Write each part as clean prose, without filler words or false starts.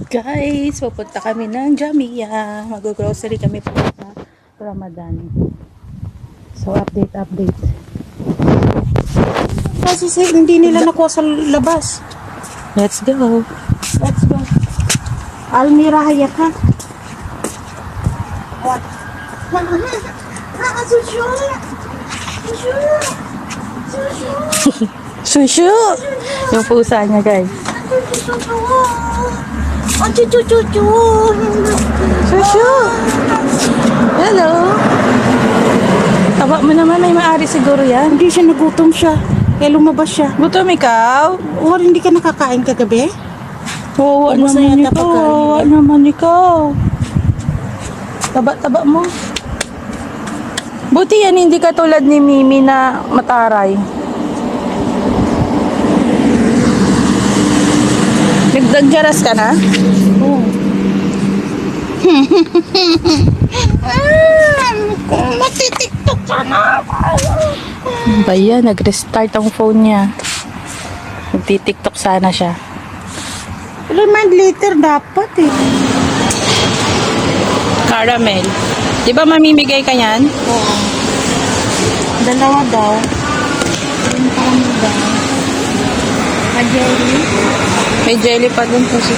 Guys, pupunta kami ng Jamia. Mag-grocery kami po sa Ramadan. So, update. Kasi hindi nila nakuha sa labas. Let's go. Let's go. Almira Hayat ha. What? Shushu! Yung pusa niya, guys. Shushu! Hello! Taba mo naman, may maari siguro yan. Hindi siya nagutom siya. Kaya lumabas siya. Gutom ikaw? O hindi ka nakakain kagabi? Wawa Ubus na naman yata ikaw. pagkain Wawa nila. naman ikaw. Taba mo. Buti yan, hindi ka tulad ni Mimi na mataray. Nagdagjaras ka na? Oo. Matitiktok ka na. Ba yan? Nag-restart ang phone niya. Nagtitiktok sana siya. 5 liter dapat eh. Caramel. Di ba mamimigay ka yan? Oo. Dalawa daw. Yung parang daw. Pajeli. May jelly pa dun kasi.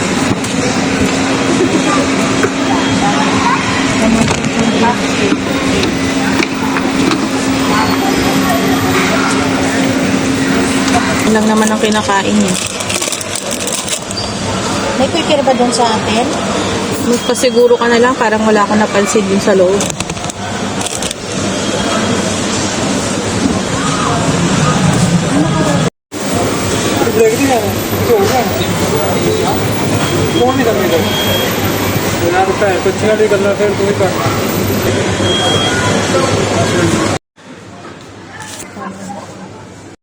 Lang naman ang kinakain niya. May pipir ba doon sa atin? Magpasiguro ka na lang, parang wala akong napansin dun sa loob.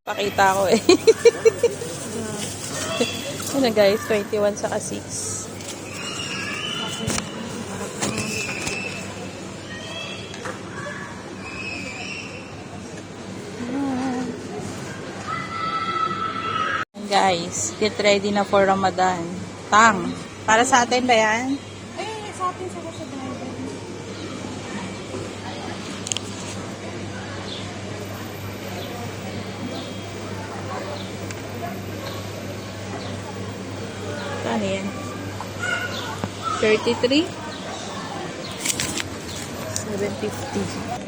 Pakita ko eh. Ano guys, 21 saka 6. Guys, get ready na for Ramadan. Tang. Para sa atin ba yan? Sa atin sa driver. Ano yan? 33? 750.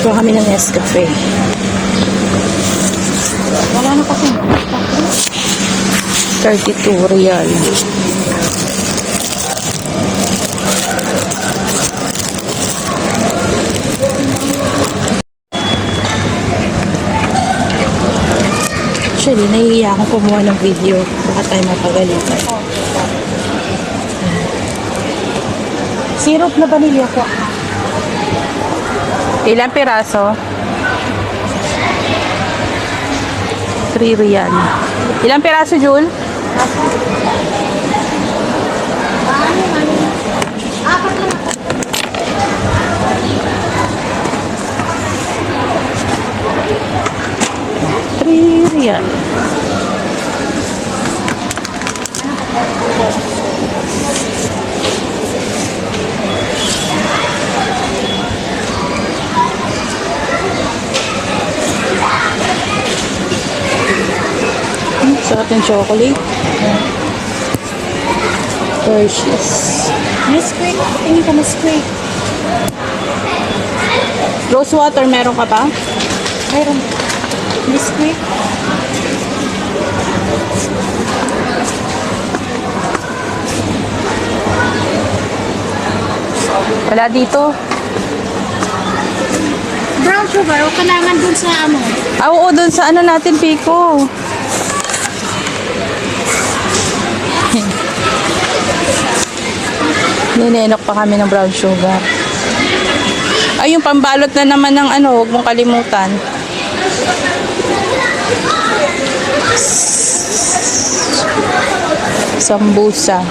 Kuha kami ng Nescafe. Wala na kasi. 32 real. Actually, nahihiya akong kumuha ng video. Baka tayo mapagalitan. Syrup na vanilla ko. Ilang piraso? 3 real. Ilang piraso, Jul? Apat na. 3 real. Sarap yung chocolate. Hershey's. Nesquik. Tingin ka Nesquik. Rose water, meron ka pa? Mayroon. Nesquik. Wala dito. Brown sugar. O kailangan dun sa ano. Ah, oo, dun sa ano natin, Pico. Ninenok pa kami ng brown sugar. Ay, yung pambalot na naman ng ano, huwag mong kalimutan. Sambusa.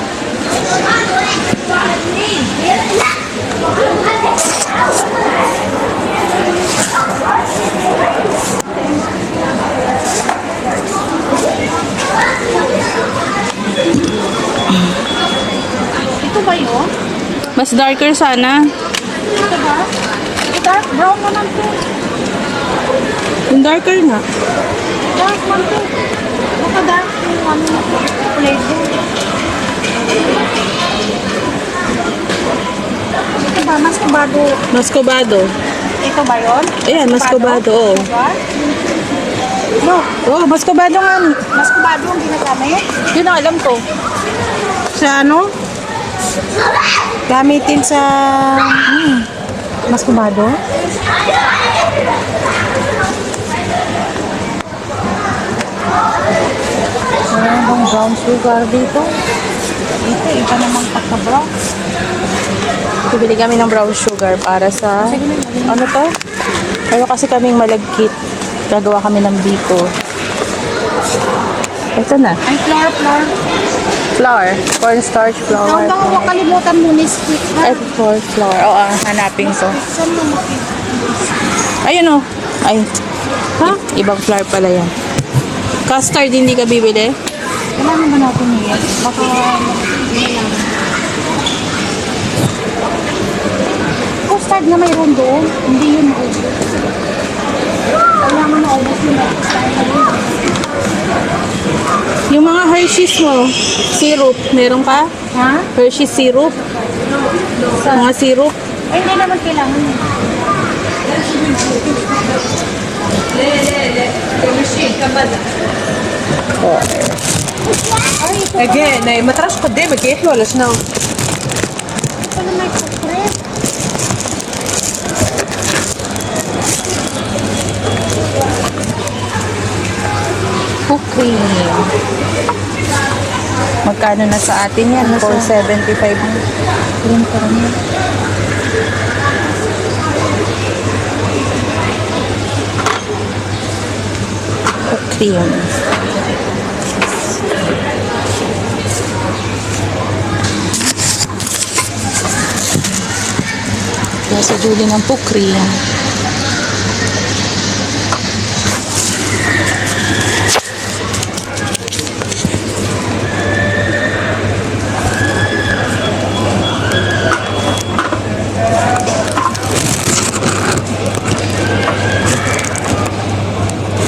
Mas darker sana. Ito ba? Dark brown naman to. Yung darker nga. Dark man to. Baka dark yung ano na to. Flavor. Ito ba? Mascobado. Mascobado. Ito ba yun? Ayan, mascobado. Oo. Ito ba? No. Oh, mascobado nga. Mascobado ang ginagamit. Yun ang alam ko. Sa ano? Gamitin sa mascobado? Meron bang brown sugar dito? Ito, iba namang pagka-brown. Bibili kami ng brown sugar para sa... Ano to? Pero kasi kaming malagkit. Gagawa kami ng biko. Ito na. Ay, flour. Flour. Cornstarch flour. Baka huwag kalimutan mo ni stick, ha? Egg for flour. Oo, hanapin ko. Saan mo makita? Ayun o. Ay. Ha? Ibang flour pala yan. Custard, hindi ka bibili? Kailangan ba natin yan? Baka hindi lang. Custard na mayroon doon. Hindi yun ubos. Kailangan na ubos yung custard na yun. Yung mga Hershey's mo, syrup, meron ka? Ha? Hershey's syrup? Mga syrup? Ay, hindi naman kailangan. Again, ما تراش قدامك يحلو ولا شنو؟ Ito na may secret. Cooking. Magkano na sa atin yan? 475. Green pa rin yun. Cooking. Kaya si Julie ng pukri.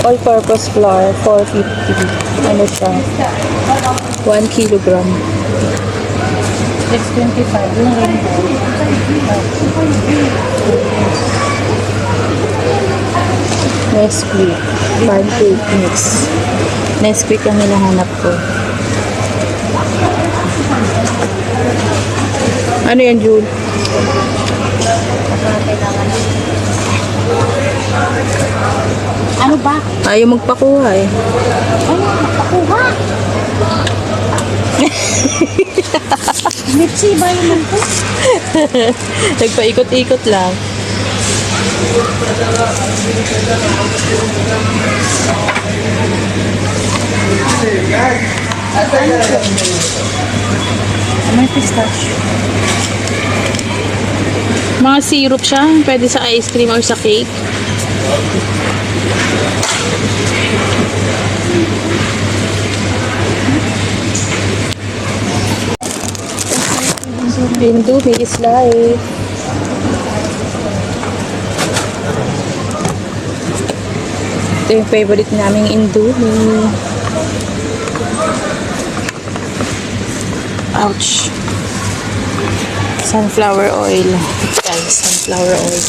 All-purpose flour, 450. Ano siya? 1 kilogram. 625. Yung rainbow. Nesquik. Pancake mix. Nesquik ang hinahanap ko. Ano yan, Jul? Ano ba? Ayaw magpakuha eh. Ay, nakakuha. Mitzi ba yun man po? Nagpaikot-ikot lang. May pistachio. Mga syrup siya. Pwede sa ice cream or sa cake. Indomie is life. Ito yung favorite naming Indomie. Ouch. Sunflower oil. Guys, sunflower oil.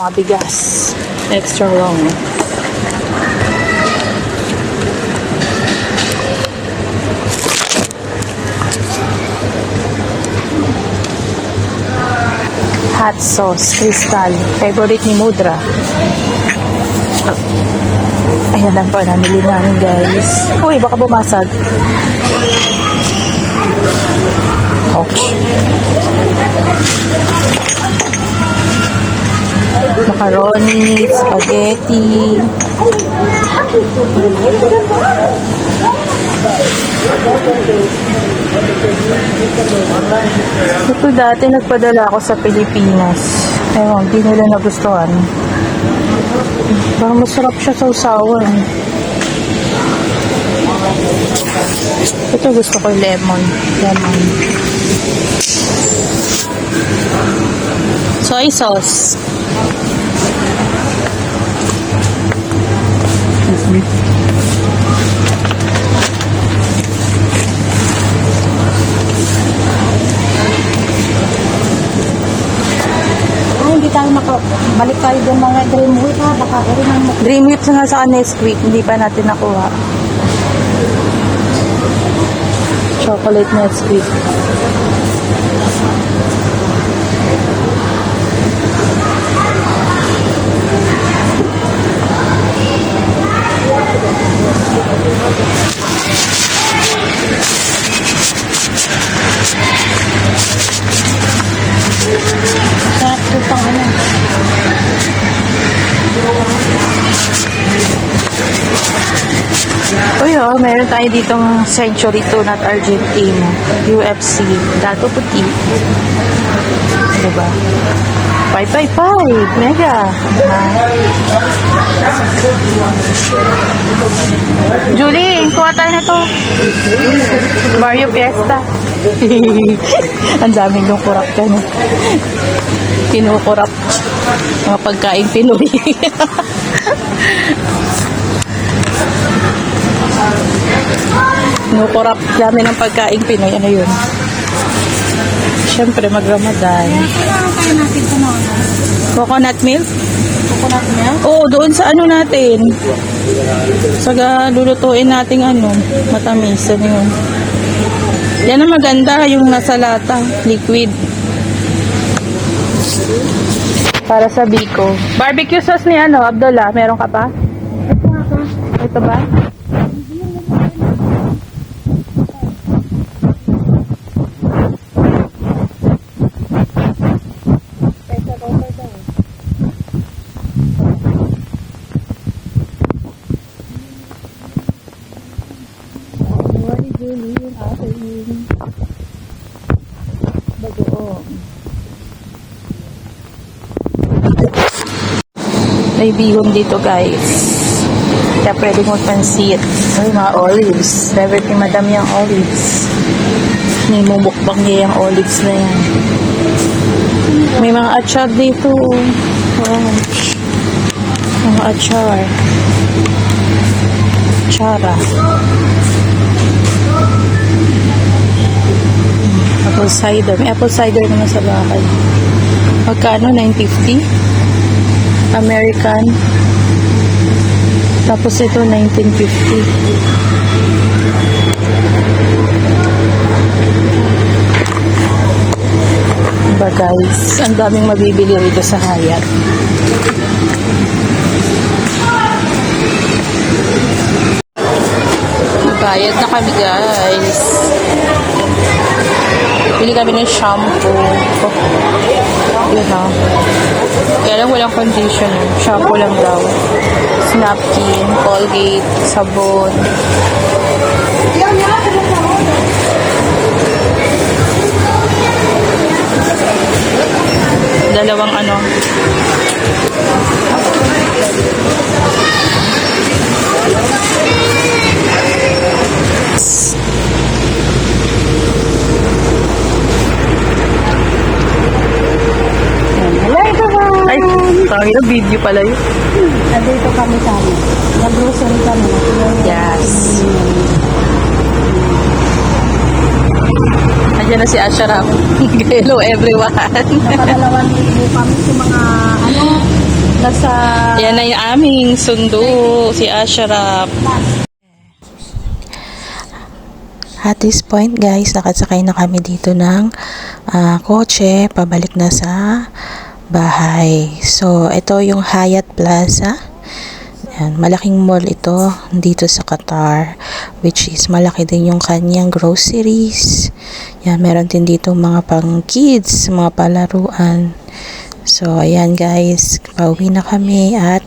Mabigas. Extra long. Hot sauce, Crystal. Favorite ni Mudra. Ayan lang po, namili namin guys. Uy, baka bumasag. Okay. Macaroni, spaghetti. Ito dati nagpadala ako sa Pilipinas. Ewan, di nila nagustuhan. Parang masarap siya sa usawan. Ito gusto ko lemon. Lemon. Soy sauce. Hindi tayo balik tayo doon mga dream week ha. Baka rin ang Dream whip na sa next week. Hindi pa natin nakuha. Chocolate next week. sarap ko pang ano. Uy, meron tayo ditong Century 2 not Argentina. UFC. Dato puti. Diba? 555. Mega. Julie, kuha tayo na to. Mario Fiesta. Ang daming yung kurap ka na. Kinukurap. Mga pagkain Pinoy. Kinukurap namin ng pagkain Pinoy. Ano yun? Siyempre, mag-Ramadan. Kailangan tayo natin ito na ano. Coconut milk? Coconut milk. Oo, doon sa ano natin. Sa lulutuin nating ano, matamis. Ano yun? Yan ang maganda, yung nasa lata, liquid. Para sa Biko. Barbecue sauce ni ano, Abdullah, meron ka pa? Ito ba? May bihon dito guys. Kaya pwede mo pansit. Ay, mga olives. Favorite ni madam yung olives. May mumukbang niya yung olives na yan. May mga achar dito. Wow. Mga achar. Chara. Apple cider. May apple cider naman sa bahay. Magkano? $9.50? American. Tapos ito, $19.50. Diba guys? Ang daming mabibili rito sa Hyatt. Bayad na kami guys. Bili kami ng shampoo. Yun ha. Kaya lang walang conditioner. Shampoo lang daw. Napkin, Colgate, sabon. Dalawang ano. Ay, tangin na video pala yun. Nandito kami sa amin. Nag-grocery kami. Yes. Andiyan na si Ashraf. Hello everyone. Nakadalawang libo kami sa mga ano, nasa Yan na yung aming sundo, si Ashraf. At this point guys, nakasakay na kami dito ng kotse, pabalik na sa bahay. So, ito yung Hyatt Plaza. Yan, malaking mall ito dito sa Qatar, which is malaki din yung kanyang groceries. Yan, meron din dito mga pang kids, mga palaruan. So, ayan guys, pauwi na kami at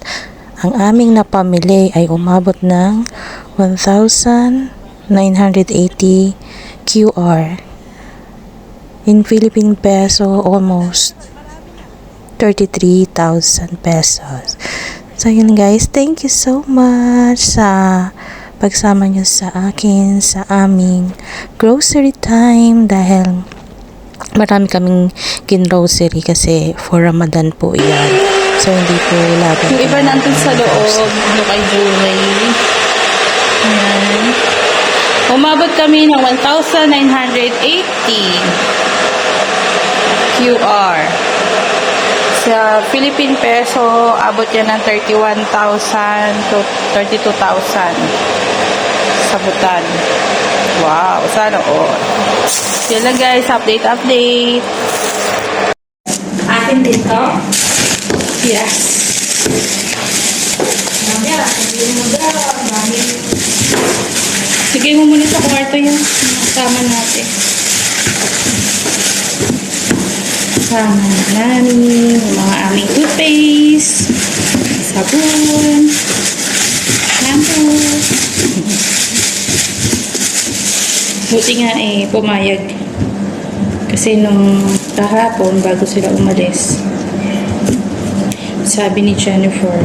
ang aming napamili ay umabot ng 1,980 QR. In Philippine peso, almost 33,000 pesos. So, yun guys, thank you so much sa pagsama nyo sa akin sa aming grocery time dahil marami kaming kin-grocery kasi for Ramadan po yan. So, hindi po lagi. Yung iba nandun sa loob, kay Julie. Ayan. Umabot kami ng 1,980 QR. Sa Philippine peso, abot yan ng 31,000 to 32,000 sa Bhutan. Wow, sana all. Yan lang guys, update. Atin dito? Yes. Sige mo muna sa kwarto yan. Kasama natin. Kasama namin yung mga aming toothpaste, sabon, shampoo. Buti nga pumayag. Kasi nung kahapon, bago sila umalis, sabi ni Jennifer,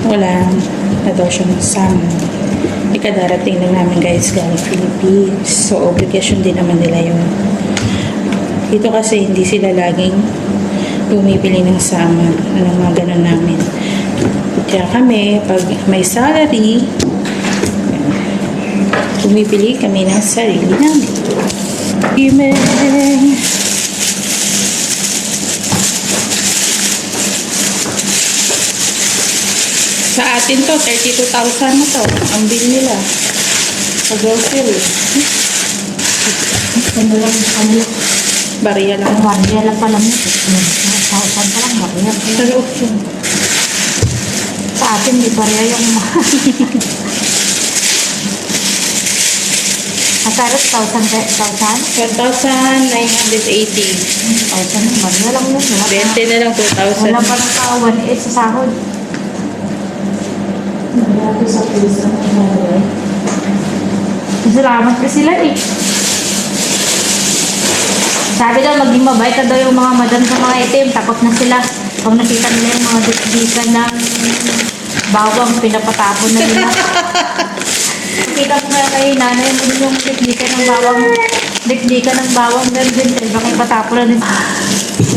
wala na daw siyang sama. Ikadarating lang namin guys galing Philippines. So, obligation din naman nila yun. Dito kasi hindi sila laging bumibili ng sama. Anong mga ganun namin. Kaya kami, pag may salary, bumibili kami ng sarili namin. Amen. Sa atin to, 32,000 na to. Ang bill nila. Sa grocery. Bariya lang. Bariya lang pala mo. 1,000 pa lang bariya. Sa loob yun. Sa atin, di bariya yung Masarap, 1,000? 1,980. 1,000, bariya lang yun. 20 na lang, 2,000. Wala pa ng tao, 1,800 sa sahod. Salamat ka sila eh. Sabi daw, maging mabait na daw yung mga madam sa mga itim. Takot na sila. Pag nakita nila yung mga dikdikan ng bawang, pinapatapon na nila. Nakita ko na kay nanay mo yung dikdikan ng bawang. Dikdikan ng bawang din. Baka ipatapon na din.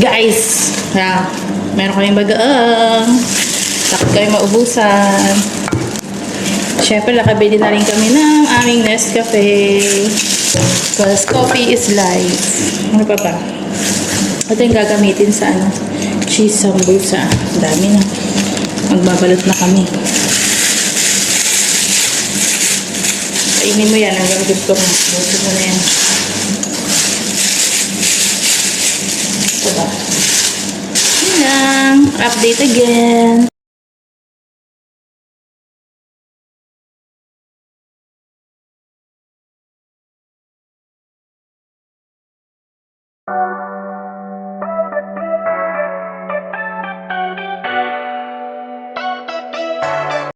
Guys, meron kaming bagaang. Takot kayo maubusan. Siyempre, nakabili na rin kami ng aming Nescafe. Because coffee is life. Ano pa ba? Ito yung gagamitin sa cheese sambusa. Dami na. Magbabalot na kami. Kainin mo yan hanggang gusto mo. Gusto mo na yan. Ito ba? Yun lang. Update again.